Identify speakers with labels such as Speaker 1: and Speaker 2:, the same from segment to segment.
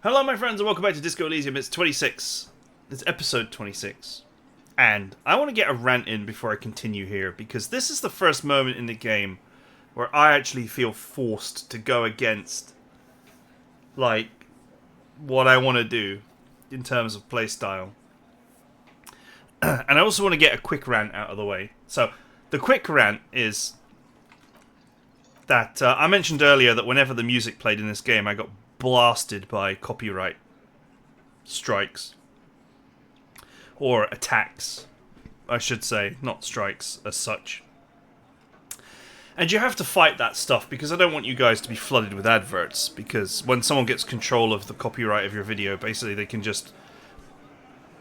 Speaker 1: Hello, my friends, and welcome back to Disco Elysium. It's 26. It's episode 26. And I want to get a rant in before I continue here, because this is the first moment in the game where I actually feel forced to go against, like, what I want to do in terms of playstyle. And I also want to get a quick rant out of the way. So, the quick rant is that I mentioned earlier that whenever the music played in this game, I got blasted by copyright strikes. Or attacks, I should say, not strikes as such. And you have to fight that stuff, because I don't want you guys to be flooded with adverts, because when someone gets control of the copyright of your video, basically they can just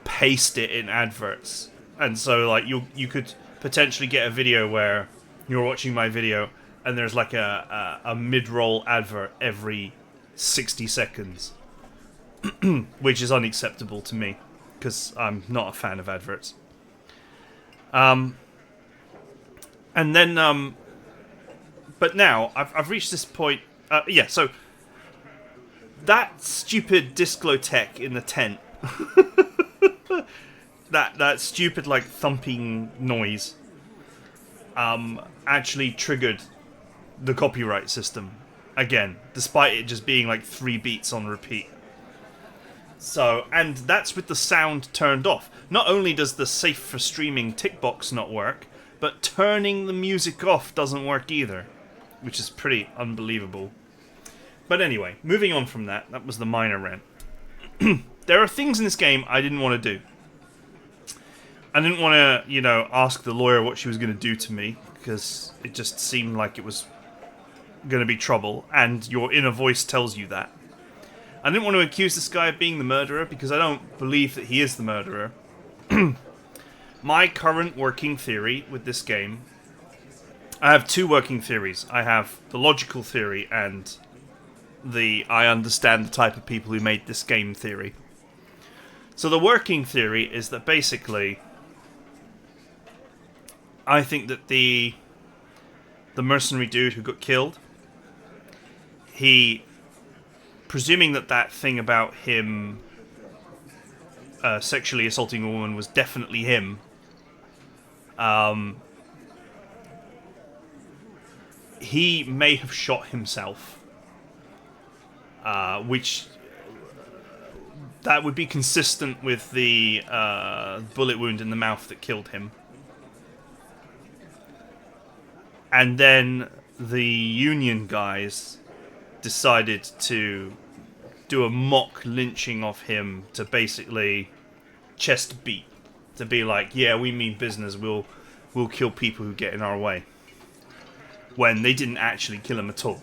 Speaker 1: paste it in adverts. And so, like, you could potentially get a video where you're watching my video and there's like a mid-roll advert every 60 seconds, which is unacceptable to me, because I'm not a fan of adverts. And then, but now, I've reached this point, so, that stupid discotech in the tent, that stupid, like, thumping noise, actually triggered the copyright system again, despite it just being like 3 beats on repeat. So, and that's with the sound turned off. Not only does the safe for streaming tick box not work, but turning the music off doesn't work either, which is pretty unbelievable. But anyway, moving on from that, that was the minor rant. There are things in this game I didn't want to do. I didn't want to, ask the lawyer what she was going to do to me, because it just seemed like it was going to be trouble, and your inner voice tells you that. I didn't want to accuse this guy of being the murderer, because I don't believe that he is the murderer. My current working theory with this game... I have 2 working theories. I have the logical theory and the I understand the type of people who made this game theory. So the working theory is that basically... I think that the mercenary dude who got killed, he, presuming that thing about him sexually assaulting a woman was definitely him, he may have shot himself, which that would be consistent with the bullet wound in the mouth that killed him. And then the Union guys decided to do a mock lynching of him to basically chest beat. To be like, yeah, we mean business, we'll kill people who get in our way. When they didn't actually kill him at all.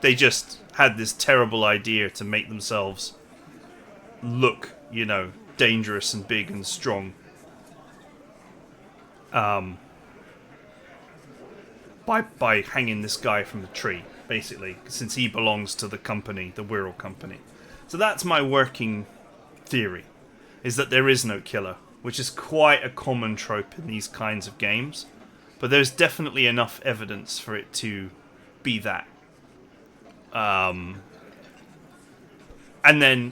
Speaker 1: They just had this terrible idea to make themselves look, dangerous and big and strong. By hanging this guy from the tree, basically, since he belongs to the company, the Wirral company. So that's my working theory, is that there is no killer, which is quite a common trope in these kinds of games, but there's definitely enough evidence for it to be that. And then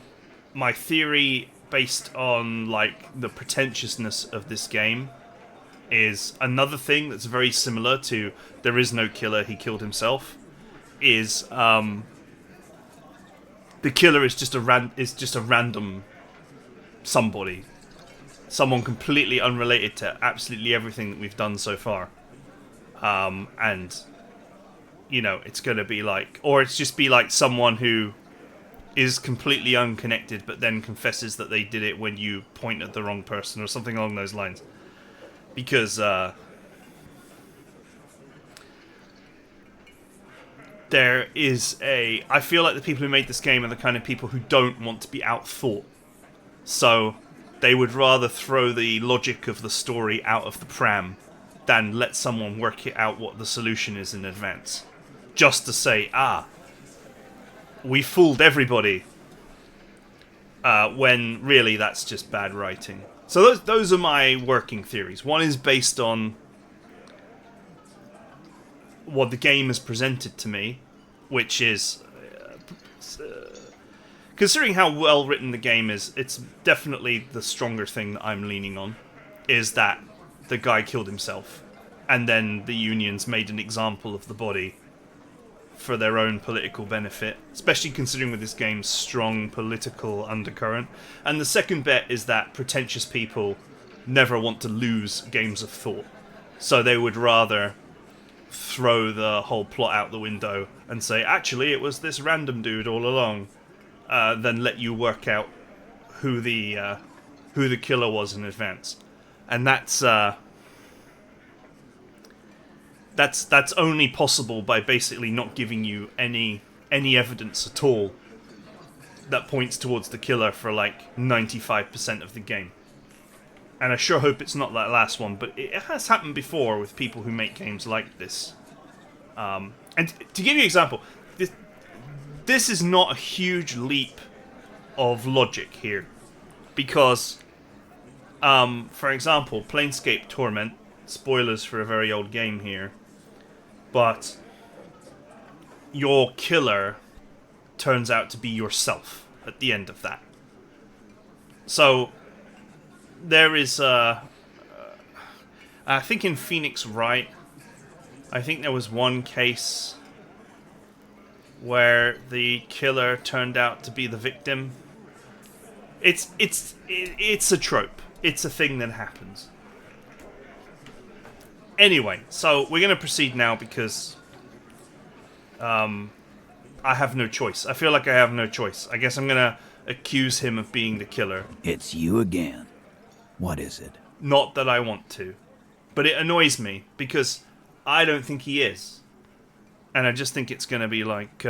Speaker 1: my theory, based on like the pretentiousness of this game, is another thing that's very similar to there is no killer, he killed himself, is the killer is just a random somebody, someone completely unrelated to absolutely everything that we've done so far, and it's going to be like, or it's just be like someone who is completely unconnected but then confesses that they did it when you point at the wrong person or something along those lines. Because there is I feel like the people who made this game are the kind of people who don't want to be outthought. So they would rather throw the logic of the story out of the pram than let someone work it out what the solution is in advance. Just to say, we fooled everybody. When really that's just bad writing. So those are my working theories. One is based on what the game has presented to me, which is considering how well written the game is, it's definitely the stronger thing that I'm leaning on, is that the guy killed himself, and then the unions made an example of the body for their own political benefit, especially considering with this game's strong political undercurrent. And the second bet is that pretentious people never want to lose games of thought, so they would rather throw the whole plot out the window and say, actually, it was this random dude all along, than let you work out who the killer was in advance. And that's only possible by basically not giving you any evidence at all that points towards the killer for like 95% of the game. And I sure hope it's not that last one, but it has happened before with people who make games like this. And to give you an example, this is not a huge leap of logic here, because, for example, Planescape Torment, spoilers for a very old game here, but your killer turns out to be yourself at the end of that. So there is I think in Phoenix Wright, I think there was one case where the killer turned out to be the victim. It's a trope. It's a thing that happens. Anyway, so we're going to proceed now because I have no choice. I feel like I have no choice. I guess I'm going to accuse him of being the killer.
Speaker 2: It's you again. What is it?
Speaker 1: Not that I want to, but it annoys me because I don't think he is. And I just think it's going to be like...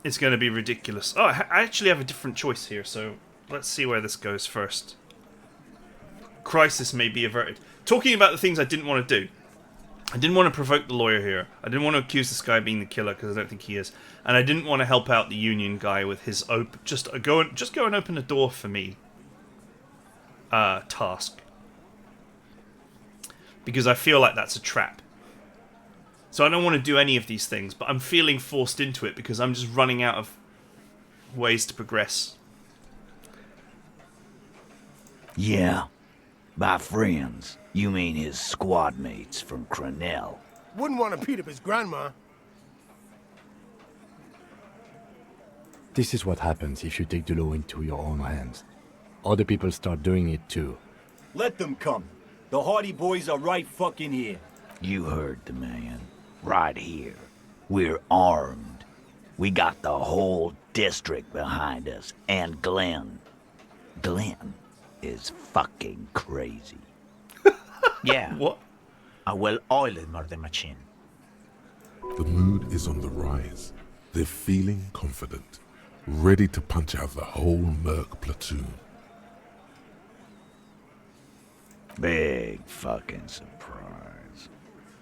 Speaker 1: it's going to be ridiculous. Oh, I actually have a different choice here, so let's see where this goes first. Crisis may be averted. Talking about the things I didn't want to do. I didn't want to provoke the lawyer here. I didn't want to accuse this guy of being the killer, because I don't think he is. And I didn't want to help out the union guy with his just go and open the door for me task. Because I feel like that's a trap. So I don't want to do any of these things, but I'm feeling forced into it because I'm just running out of ways to progress.
Speaker 2: Yeah. By friends, you mean his squad mates from Crenell.
Speaker 3: Wouldn't want to beat up his grandma.
Speaker 4: This is what happens if you take the law into your own hands. Other people start doing it too.
Speaker 5: Let them come. The Hardy Boys are right fucking here.
Speaker 2: You heard the man. Right here. We're armed. We got the whole district behind us. And Glenn. Glenn is fucking crazy.
Speaker 6: Yeah.
Speaker 1: What?
Speaker 6: A well-oiled murder machine.
Speaker 7: The mood is on the rise. They're feeling confident, ready to punch out the whole Merc platoon.
Speaker 2: Big fucking surprise.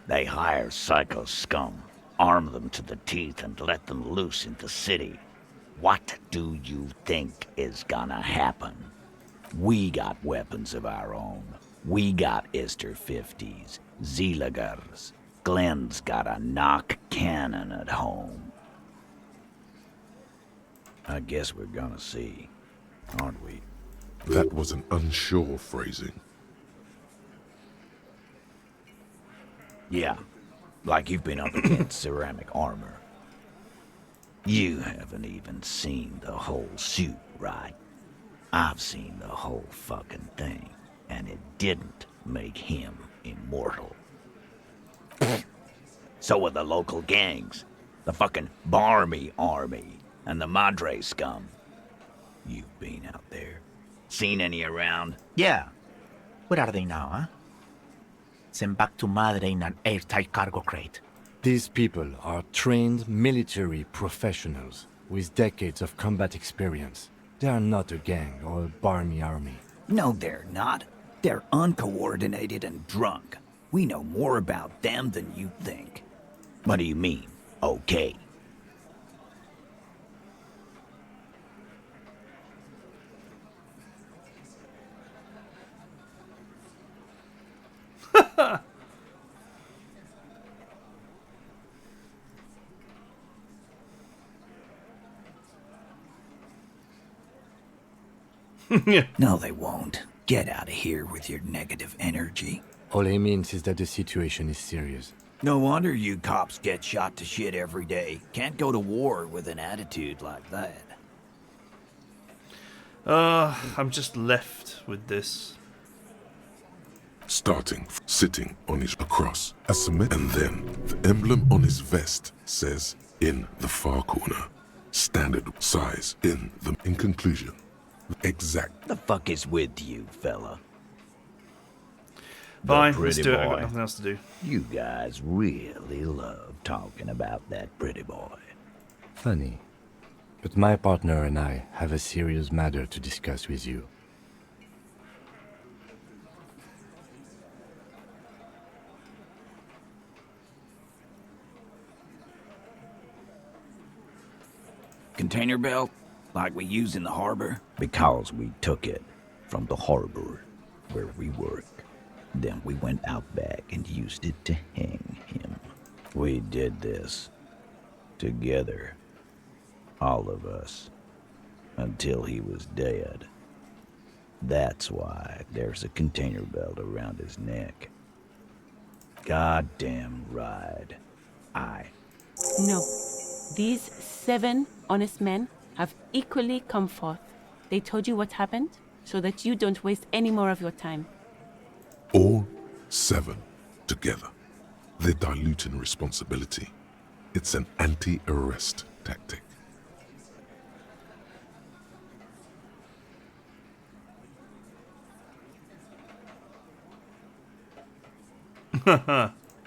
Speaker 2: They hire psycho scum, arm them to the teeth, and let them loose in the city. What do you think is gonna happen? We got weapons of our own. We got Ister 50s, Zeeligers. Glenn's got a knock cannon at home. I guess we're gonna see, aren't we?
Speaker 7: That was an unsure phrasing.
Speaker 2: Yeah, like you've been up against ceramic armor. You haven't even seen the whole suit, right? I've seen the whole fucking thing, and it didn't make him immortal. So are the local gangs, the fucking Barmy Army, and the Madre scum. You've been out there. Seen any around?
Speaker 6: Yeah. Where are they now, huh? Sent back to Madre in an airtight cargo crate.
Speaker 4: These people are trained military professionals with decades of combat experience. They are not a gang or a barmy army.
Speaker 2: No, they're not. They're uncoordinated and drunk. We know more about them than you think. What do you mean, okay? No, they won't. Get out of here with your negative energy.
Speaker 4: All he means is that the situation is serious.
Speaker 2: No wonder you cops get shot to shit every day. Can't go to war with an attitude like that.
Speaker 1: I'm just left with this.
Speaker 7: Starting, sitting on his across a cement, and then the emblem on his vest says, in the far corner, standard size in conclusion, exact.
Speaker 2: The fuck is with you, fella?
Speaker 1: Fine,
Speaker 2: The
Speaker 1: let's
Speaker 2: pretty
Speaker 1: do it. I've
Speaker 2: boy.
Speaker 1: got nothing else to do.
Speaker 2: You guys really love talking about that pretty boy.
Speaker 4: Funny. But my partner and I have a serious matter to discuss with you.
Speaker 2: Container belt, like we use in the harbor? Because we took it from the harbor where we work. Then we went out back and used it to hang him. We did this together, all of us, until he was dead. That's why there's a container belt around his neck. Goddamn right.
Speaker 8: No. These 7 honest men have equally come forth. They told you what happened so that you don't waste any more of your time.
Speaker 7: All 7 together. They're diluting responsibility. It's an anti-arrest tactic.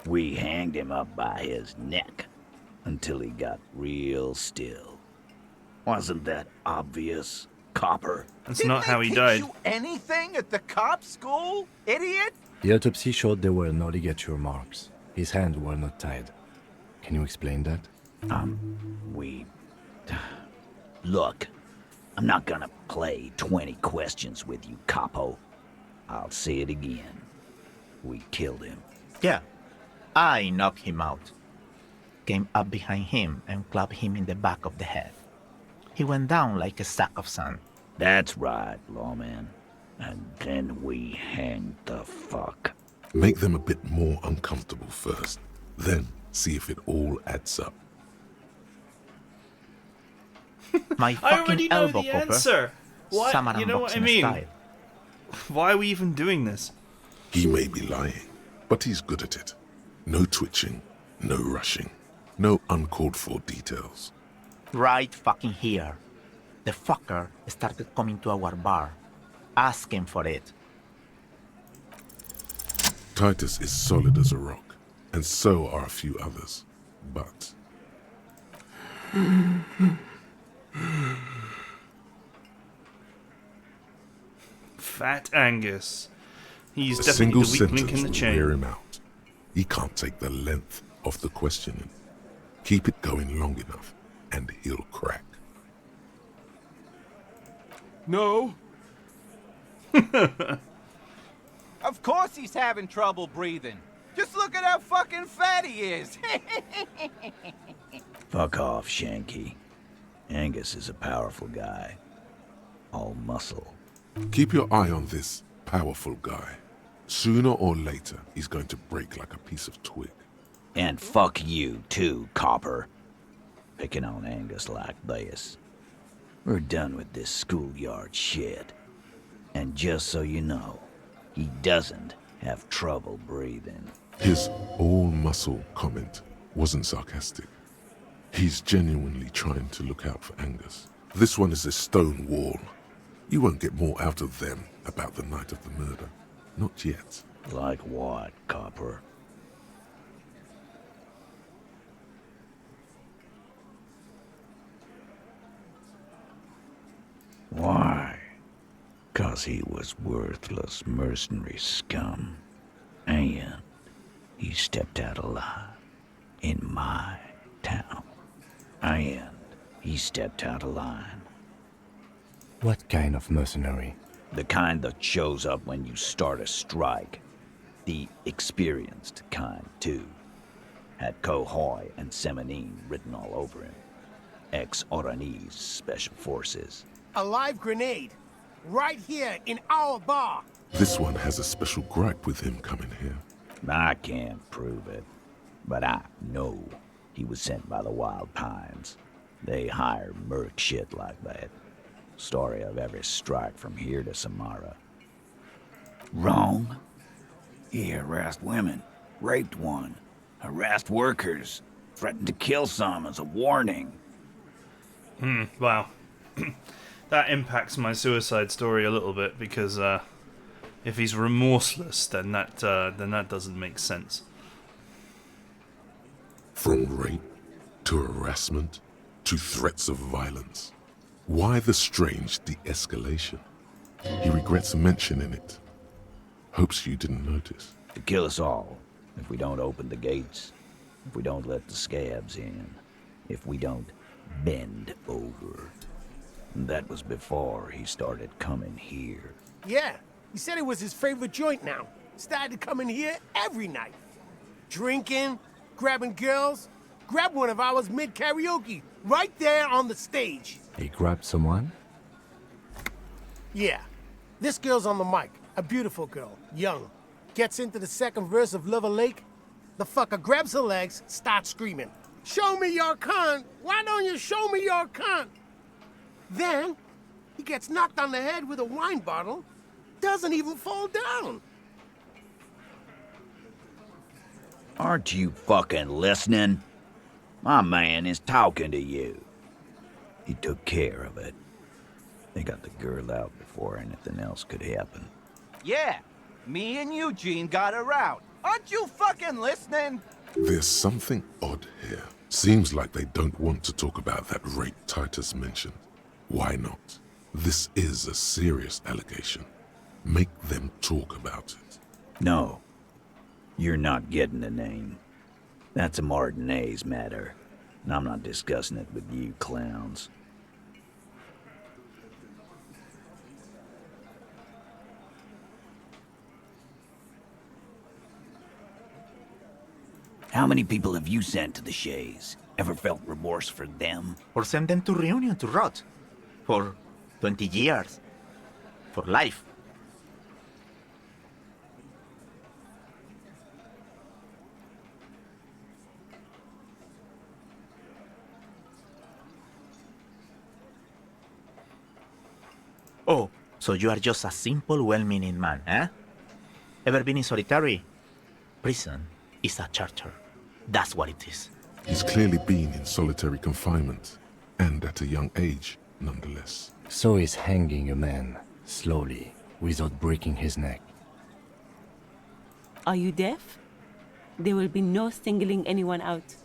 Speaker 2: We hanged him up by his neck until he got real still. Wasn't that obvious, Copper?
Speaker 1: That's not how he died.
Speaker 9: You anything at the cop school, idiot?
Speaker 4: The autopsy showed there were no ligature marks. His hands were not tied. Can you explain that?
Speaker 2: We... Look, I'm not gonna play 20 questions with you, Capo. I'll say it again. We killed him.
Speaker 6: Yeah, I knocked him out. Came up behind him and clapped him in the back of the head. He went down like a sack of sand.
Speaker 2: That's right, lawman. And then we hanged the fuck.
Speaker 7: Make them a bit more uncomfortable first, then see if it all adds up.
Speaker 6: My
Speaker 1: I
Speaker 6: fucking
Speaker 1: already know
Speaker 6: elbow,
Speaker 1: the
Speaker 6: Copper.
Speaker 1: answer. What?
Speaker 6: Samaran
Speaker 1: You know what I
Speaker 6: boxing
Speaker 1: mean?
Speaker 6: style.
Speaker 1: Why are we even doing this?
Speaker 7: He may be lying, but he's good at it. No twitching, no rushing, no uncalled for details.
Speaker 6: Right fucking here. The fucker started coming to our bar, asking for it.
Speaker 7: Titus is solid as a rock, and so are a few others. But
Speaker 1: Fat Angus. He's
Speaker 7: a
Speaker 1: definitely
Speaker 7: single
Speaker 1: the weak link
Speaker 7: sentence
Speaker 1: in the
Speaker 7: will wear
Speaker 1: chain.
Speaker 7: him out. He can't take the length of the questioning. Keep it going long enough, and he'll crack.
Speaker 9: No. Of course he's having trouble breathing. Just look at how fucking fat he is.
Speaker 2: Fuck off, Shanky. Angus is a powerful guy. All muscle.
Speaker 7: Keep your eye on this powerful guy. Sooner or later, he's going to break like a piece of twig.
Speaker 2: And fuck you, too, Copper. Picking on Angus like this. We're done with this schoolyard shit. And just so you know, he doesn't have trouble breathing.
Speaker 7: His all-muscle comment wasn't sarcastic. He's genuinely trying to look out for Angus. This one is a stone wall. You won't get more out of them about the night of the murder. Not yet.
Speaker 2: Like what, Copper? Why? 'Cause he was worthless mercenary scum. And he stepped out alive in my town. And he stepped out of line.
Speaker 4: What kind of mercenary?
Speaker 2: The kind that shows up when you start a strike. The experienced kind, too. Had Kohoy and Semenine written all over him. Ex-Oranese Special Forces.
Speaker 3: A live grenade. right here in our bar.
Speaker 7: This one has a special gripe with him coming here.
Speaker 2: I can't prove it, but I know he was sent by the Wild Pines. They hire merc shit like that. Story of every strike from here to Samara. Wrong? He harassed women, raped one, harassed workers, threatened to kill some as a warning.
Speaker 1: Wow. That impacts my suicide story a little bit because if he's remorseless, then that doesn't make sense.
Speaker 7: From rape to harassment to threats of violence. Why the strange de-escalation? He regrets mentioning it. Hopes you didn't notice.
Speaker 2: To kill us all, if we don't open the gates, if we don't let the scabs in, if we don't bend over. And that was before he started coming here.
Speaker 3: Yeah, he said it was his favorite joint now. Started coming here every night. Drinking, grabbing girls. Grabbed one of ours mid-karaoke, right there on the stage.
Speaker 4: He grabbed someone?
Speaker 3: Yeah, this girl's on the mic. A beautiful girl, young. Gets into the second verse of Lover Lake. The fucker grabs her legs, starts screaming. Show me your cunt! Why don't you show me your cunt? Then, he gets knocked on the head with a wine bottle. Doesn't even fall down.
Speaker 2: Aren't you fucking listening? My man is talking to you. He took care of it. They got the girl out before anything else could happen.
Speaker 9: Yeah, me and Eugene got her out. Aren't you fucking listening?
Speaker 7: There's something odd here. Seems like they don't want to talk about that rape Titus mentioned. Why not? This is a serious allegation. Make them talk about it.
Speaker 2: No. You're not getting the name. That's a Martinez matter, and I'm not discussing it with you clowns. How many people have you sent to the Shays? Ever felt remorse for them?
Speaker 6: Or send them to Reunion to rot. For 20 years. For life. Oh, so you are just a simple, well-meaning man, eh? Ever been in solitary? Prison is a charter. That's what it is.
Speaker 7: He's clearly been in solitary confinement, and at a young age, nonetheless.
Speaker 4: So he's hanging a man, slowly, without breaking his neck.
Speaker 8: Are you deaf? There will be no singling anyone out.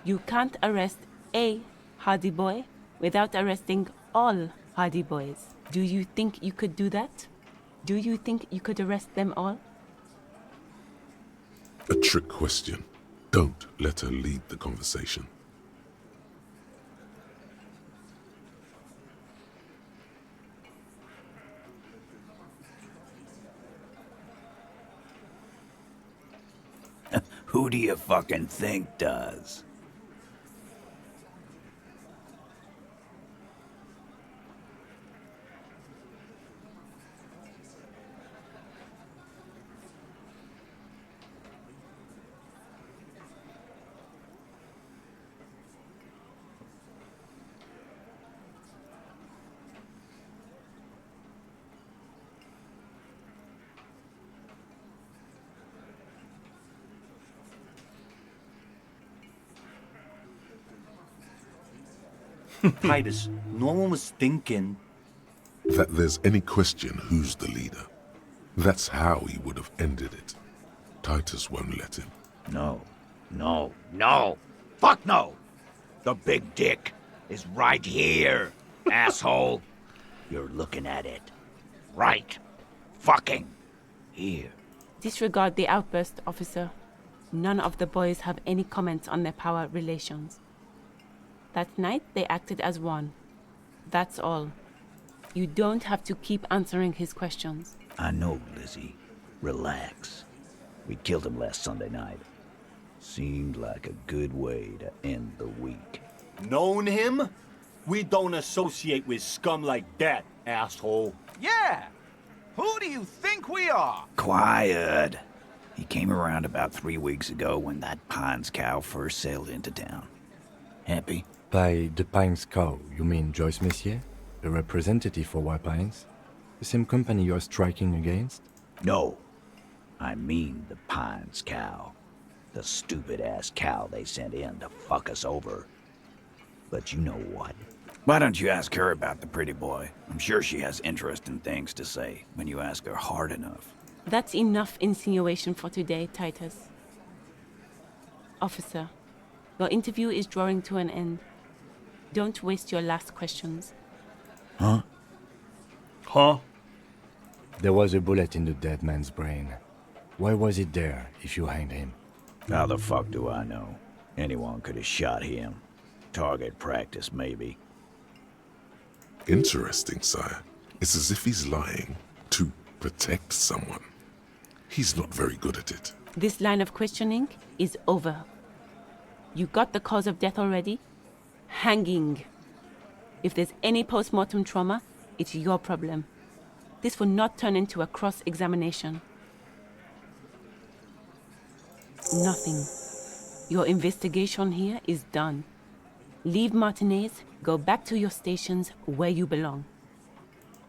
Speaker 8: You can't arrest a Hardy Boy without arresting all Hardy Boys. Do you think you could do that? Do you think you could arrest them all?
Speaker 7: A trick question. Don't let her lead the conversation.
Speaker 2: Who do you fucking think does?
Speaker 5: Titus, no one was thinking.
Speaker 7: That there's any question who's the leader. That's how he would have ended it. Titus won't let him.
Speaker 2: No, no, no. Fuck no! The big dick is right here, asshole. You're looking at it. Right. Fucking here.
Speaker 8: Disregard the outburst, officer. None of the boys have any comments on their power relations. That night, they acted as one. That's all. You don't have to keep answering his questions.
Speaker 2: I know, Lizzie. Relax. We killed him last Sunday night. Seemed like a good way to end the week.
Speaker 5: Known him? We don't associate with scum like that, asshole.
Speaker 9: Yeah. Who do you think we are?
Speaker 2: Quiet. He came around about 3 weeks ago when that Pines cow first sailed into town. Happy?
Speaker 4: By the Pines cow, you mean Joyce Messier? The representative for White Pines? The same company you're striking against?
Speaker 2: No. I mean the Pines cow. The stupid-ass cow they sent in to fuck us over. But you know what? Why don't you ask her about the pretty boy? I'm sure she has interesting things to say when you ask her hard enough.
Speaker 8: That's enough insinuation for today, Titus. Officer, your interview is drawing to an end. Don't waste your last questions.
Speaker 2: Huh?
Speaker 1: Huh?
Speaker 4: There was a bullet in the dead man's brain. Why was it there if you hanged him?
Speaker 2: How the fuck do I know? Anyone could have shot him. Target practice, maybe.
Speaker 7: Interesting, sire. It's as if he's lying to protect someone. He's not very good at it.
Speaker 8: This line of questioning is over. You got the cause of death already? Hanging. If there's any post-mortem trauma, it's your problem. This will not turn into a cross-examination. Nothing. Your investigation here is done. Leave Martinez, go back to your stations where you belong.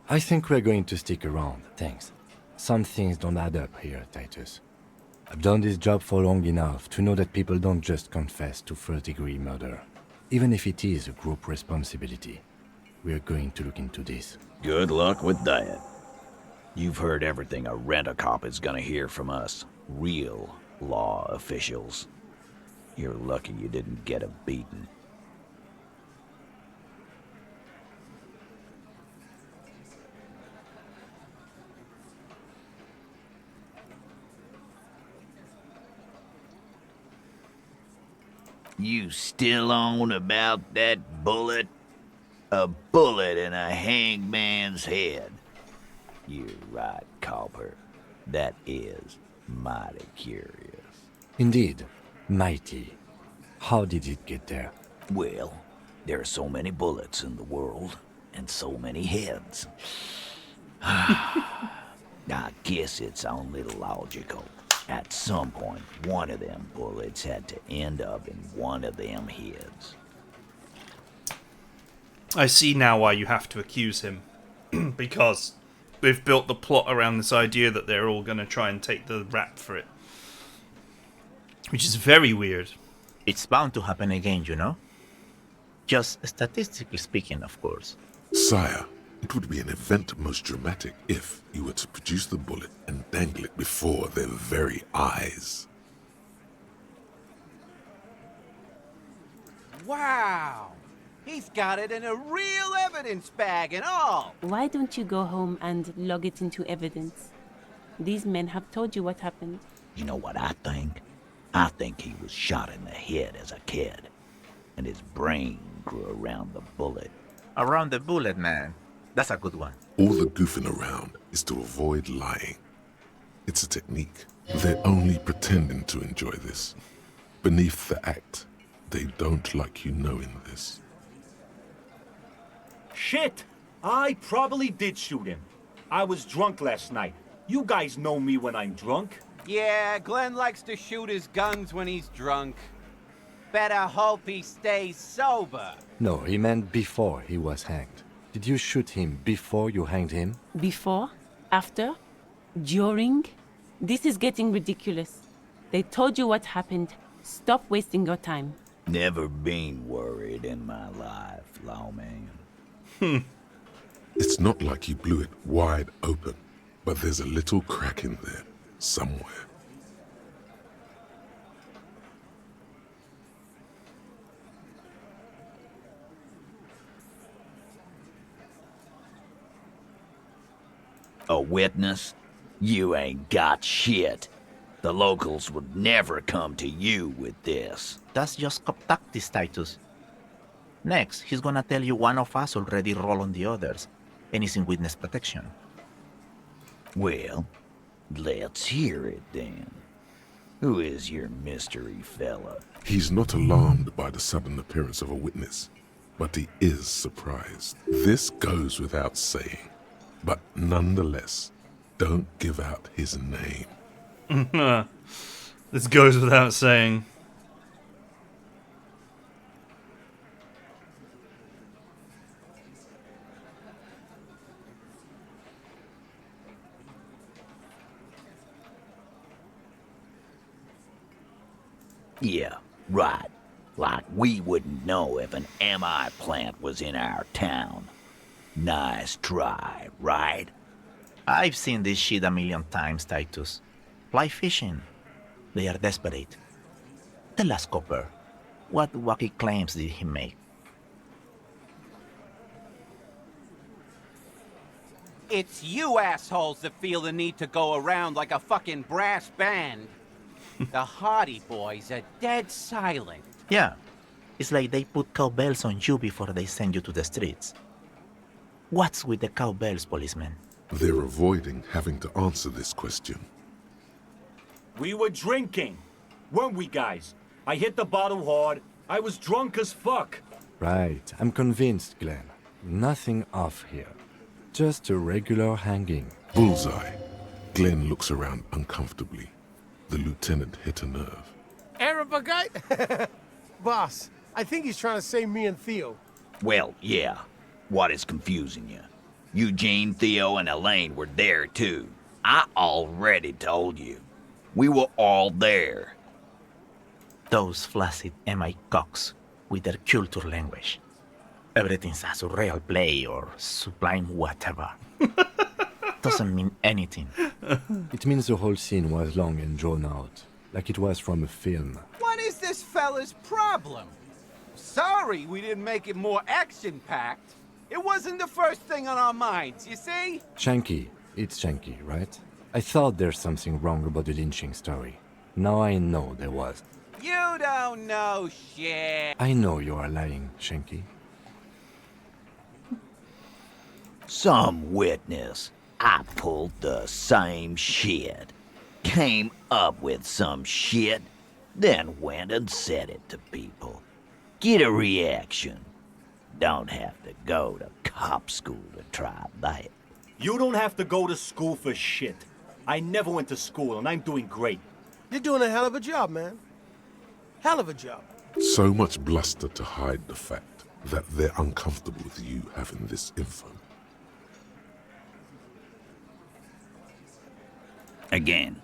Speaker 4: I think we're going to stick around, thanks. Some things don't add up here, Titus. I've done this job for long enough to know that people don't just confess to first-degree murder, even if it is a group responsibility. We're going to look into this.
Speaker 2: Good luck with that. You've heard everything a rent-a-cop is gonna hear from us. Real law officials. You're lucky you didn't get a beating. You still on about that bullet? A bullet in a hangman's head. You're right, Copper. That is mighty curious.
Speaker 4: Indeed, mighty. How did it get there?
Speaker 2: Well, there are so many bullets in the world, and so many heads. I guess it's only logical. At some point, one of them bullets had to end up in one of them heads.
Speaker 1: I see now why you have to accuse him. Because they've built the plot around this idea that they're all going to try and take the rap for it. Which is very weird.
Speaker 6: It's bound to happen again, you know? Just statistically speaking, of course.
Speaker 7: Sire, it would be an event most dramatic if you were to produce the bullet and dangle it before their very eyes.
Speaker 9: Wow. He's got it in a real evidence bag and all.
Speaker 8: Why don't you go home and log it into evidence? These men have told you what happened.
Speaker 2: You know what I think? I think he was shot in the head as a kid, and his brain grew around the bullet.
Speaker 6: Around the bullet, man. That's a good one.
Speaker 7: All the goofing around is to avoid lying. It's a technique. They're only pretending to enjoy this. Beneath the act, they don't like you knowing this.
Speaker 5: Shit! I probably did shoot him. I was drunk last night. You guys know me when I'm drunk.
Speaker 9: Yeah, Glenn likes to shoot his guns when he's drunk. Better hope he stays sober.
Speaker 4: No, he meant before he was hanged. Did you shoot him before you hanged him?
Speaker 8: Before? After? During? This is getting ridiculous. They told you what happened. Stop wasting your time.
Speaker 2: Never been worried in my life, lawman.
Speaker 7: It's not like you blew it wide open, but there's a little crack in there, somewhere.
Speaker 2: A witness? You ain't got shit. The locals would never come to you with this.
Speaker 6: That's just cop tactics, Titus. Next, he's gonna tell you one of us already rolled on the others, and is in witness protection.
Speaker 2: Well, let's hear it then. Who is your mystery fella?
Speaker 7: He's not alarmed by the sudden appearance of a witness, but he is surprised. This goes without saying. But nonetheless, don't give out his name.
Speaker 1: This goes without saying.
Speaker 2: Yeah, right. Like we wouldn't know if an MI plant was in our town. Nice try, right?
Speaker 6: I've seen this shit a million times, Titus. Fly fishing. They are desperate. Tell us, Copper, what wacky claims did he make?
Speaker 9: It's you assholes that feel the need to go around like a fucking brass band. The Hardy Boys are dead silent.
Speaker 6: Yeah, it's like they put cowbells on you before they send you to the streets. What's with the cowbells, policeman?
Speaker 7: They're avoiding having to answer this question.
Speaker 5: We were drinking, weren't we, guys? I hit the bottle hard. I was drunk as fuck.
Speaker 4: Right, I'm convinced, Glenn. Nothing off here. Just a regular hanging.
Speaker 7: Bullseye. Glenn looks around uncomfortably. The lieutenant hit a nerve.
Speaker 3: Arab guy? Boss, I think he's trying to say me and Theo.
Speaker 2: Well, yeah. What is confusing you? Eugene, Theo, and Elaine were there too. I already told you. We were all there.
Speaker 6: Those flaccid MI cocks with their culture language. Everything's a surreal play or sublime whatever. Doesn't mean anything.
Speaker 4: It means the whole scene was long and drawn out, like it was from a film.
Speaker 9: What is this fella's problem? Sorry we didn't make it more action-packed. It wasn't the first thing on our minds, you see?
Speaker 4: Shanky. It's Shanky, right? I thought there's something wrong about the lynching story. Now I know there was.
Speaker 9: You don't know shit.
Speaker 4: I know you are lying, Shanky.
Speaker 2: Some witness. I pulled the same shit. Came up with some shit, then went and said it to people. Get a reaction. Don't have to go to cop school to try that.
Speaker 5: You don't have to go to school for shit. I never went to school, and I'm doing great.
Speaker 3: You're doing a hell of a job, man. Hell of a job.
Speaker 7: So much bluster to hide the fact that they're uncomfortable with you having this info.
Speaker 2: Again.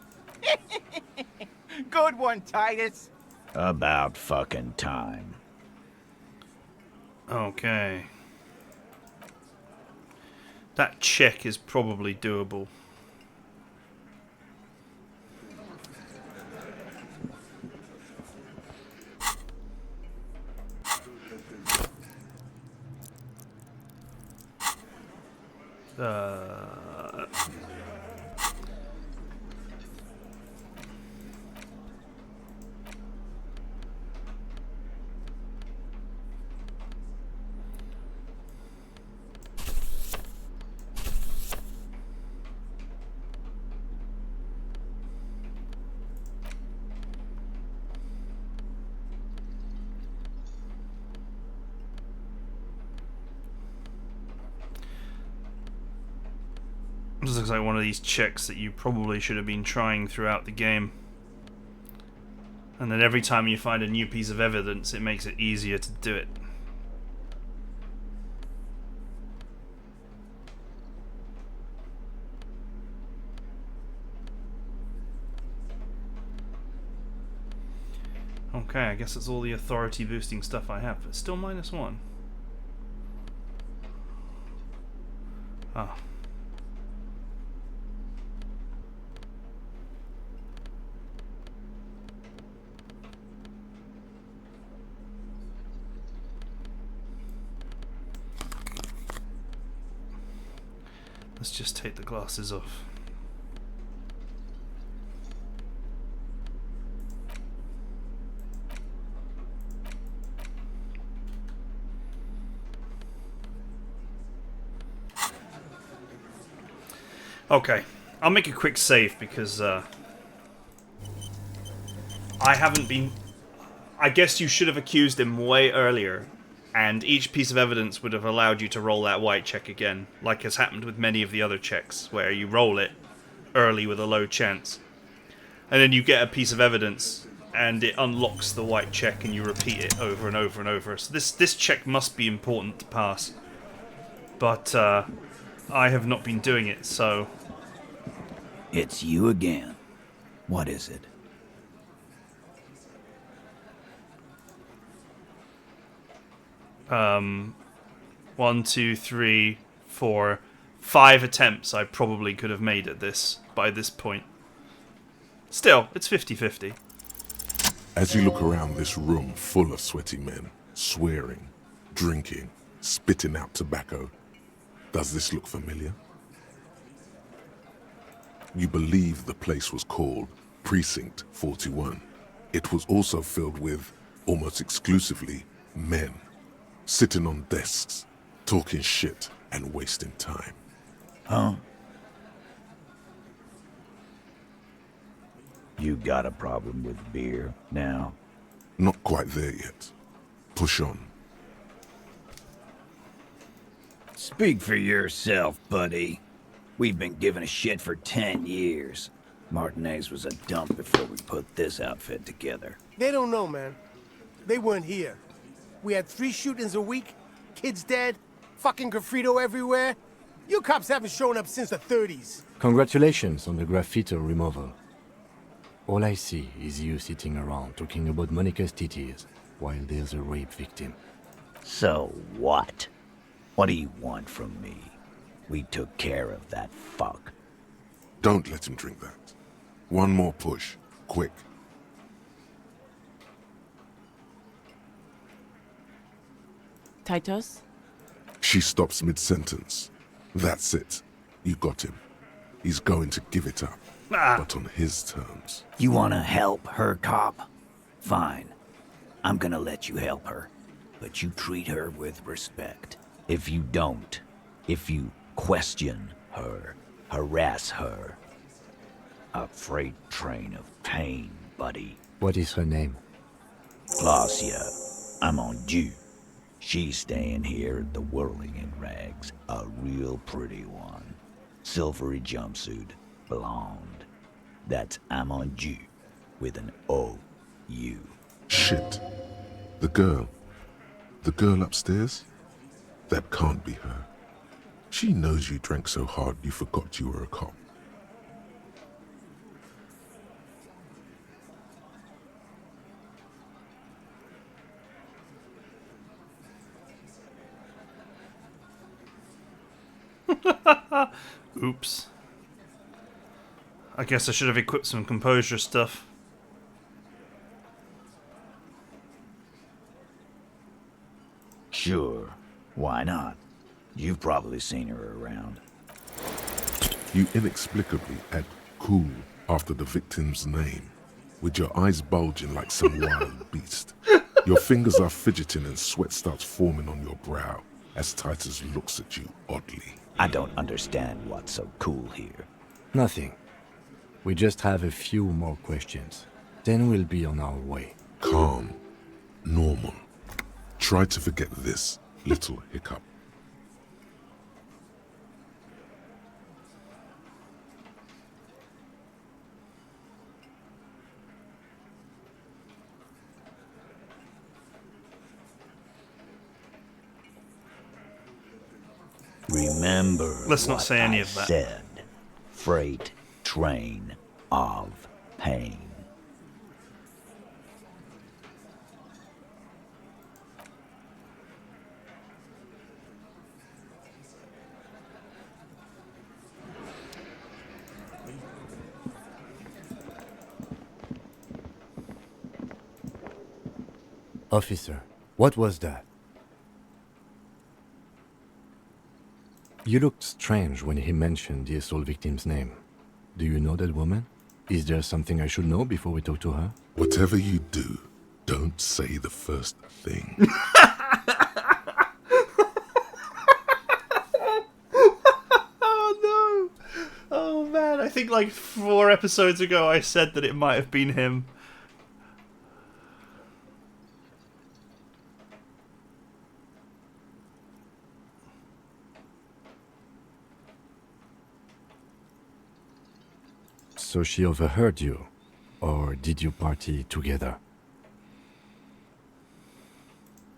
Speaker 9: Good one, Titus.
Speaker 2: About fucking time.
Speaker 1: Okay. That check is probably doable. This looks like one of these checks that you probably should have been trying throughout the game. And then every time you find a new piece of evidence, it makes it easier to do it. Okay, I guess that's all the authority boosting stuff I have, but still -1. Ah. Let's just take the glasses off. Okay, I'll make a quick save because I haven't been... I guess you should have accused him way earlier and each piece of evidence would have allowed you to roll that white check again, like has happened with many of the other checks, where you roll it early with a low chance, and then you get a piece of evidence, and it unlocks the white check, and you repeat it over and over and over. So this check must be important to pass, but I have not been doing it, so...
Speaker 2: It's you again. What is it?
Speaker 1: One, two, three, 4, 5 attempts I probably could have made at this by this point. Still, it's 50-50.
Speaker 7: As you look around this room full of sweaty men, swearing, drinking, spitting out tobacco, does this look familiar? You believe the place was called Precinct 41. It was also filled with, almost exclusively, men, sitting on desks, talking shit and wasting time.
Speaker 2: Huh? You got a problem with beer now?
Speaker 7: Not quite there yet. Push on.
Speaker 2: Speak for yourself, buddy. We've been giving a shit for 10 years. Martinez was a dump before we put this outfit together.
Speaker 3: They don't know, man. They weren't here. We had 3 shootings a week, kids dead, fucking graffito everywhere. You cops haven't shown up since the 30s.
Speaker 4: Congratulations on the graffiti removal. All I see is you sitting around talking about Monica's titties while there's a rape victim.
Speaker 2: So what? What do you want from me? We took care of that fuck.
Speaker 7: Don't let him drink that. One more push. Quick.
Speaker 8: Titus?
Speaker 7: She stops mid-sentence. That's it. You got him. He's going to give it up. But on his terms.
Speaker 2: You wanna help her, cop? Fine. I'm gonna let you help her. But you treat her with respect. If you don't, if you question her, harass her, a freight train of pain, buddy.
Speaker 4: What is her name?
Speaker 2: Glacia, I'm on due. She's staying here at the Whirling in Rags, a real pretty one. Silvery jumpsuit, blonde. That's Amonju, with an O-U.
Speaker 7: Shit. The girl. The girl upstairs? That can't be her. She knows you drank so hard you forgot you were a cop.
Speaker 1: Oops. I guess I should have equipped some composure stuff.
Speaker 2: Sure, why not? You've probably seen her around.
Speaker 7: You inexplicably add cool after the victim's name, with your eyes bulging like some wild beast. Your fingers are fidgeting and sweat starts forming on your brow as Titus looks at you oddly.
Speaker 2: I don't understand what's so cool here.
Speaker 4: Nothing. We just have a few more questions. Then we'll be on our way.
Speaker 7: Calm. Normal. Try to forget this little hiccup.
Speaker 2: Remember
Speaker 1: Let's not
Speaker 2: what
Speaker 1: say any
Speaker 2: I
Speaker 1: of that.
Speaker 2: said. Freight train of pain.
Speaker 4: Officer, what was that? You looked strange when he mentioned the assault victim's name. Do you know that woman? Is there something I should know before we talk to her?
Speaker 7: Whatever you do, don't say the first thing.
Speaker 1: Oh no! Oh man, I think like 4 episodes ago I said that it might have been him.
Speaker 4: So she overheard you? Or did you party together?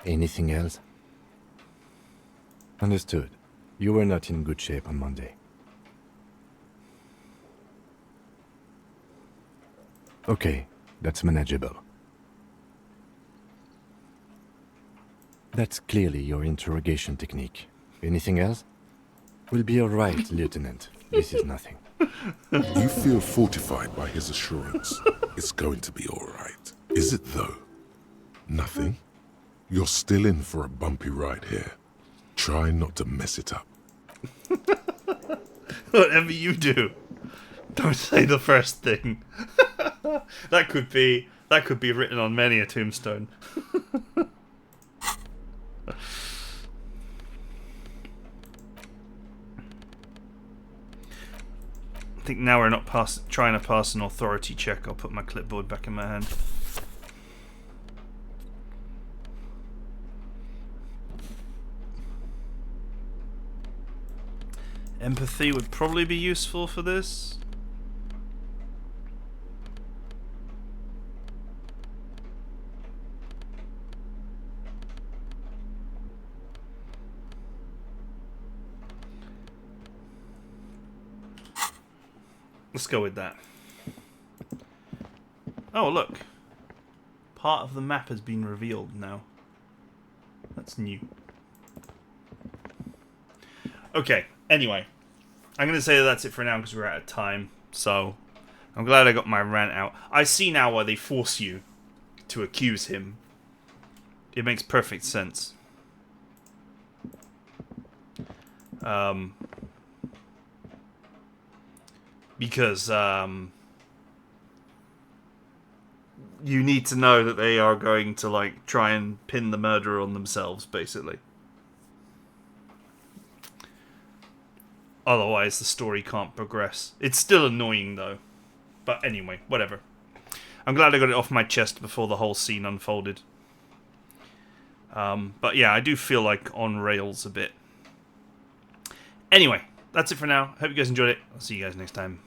Speaker 4: Anything else? Understood. You were not in good shape on Monday. Okay, that's manageable. That's clearly your interrogation technique. Anything else? We'll be all right, Lieutenant. This is nothing.
Speaker 7: You feel fortified by his assurance. It's going to be all right. Is it, though? Nothing? You're still in for a bumpy ride here. Try not to mess it up.
Speaker 1: Whatever you do, don't say the first thing. That could be written on many a tombstone. I think now we're not trying to pass an authority check. I'll put my clipboard back in my hand. Empathy would probably be useful for this. Let's go with that. Oh, look. Part of the map has been revealed now. That's new. Okay, anyway. I'm going to say that's it for now because we're out of time. So, I'm glad I got my rant out. I see now why they force you to accuse him. It makes perfect sense. Because you need to know that they are going to like try and pin the murder on themselves, basically. Otherwise, the story can't progress. It's still annoying, though. But anyway, whatever. I'm glad I got it off my chest before the whole scene unfolded. But yeah, I do feel like on rails a bit. Anyway, that's it for now. Hope you guys enjoyed it. I'll see you guys next time.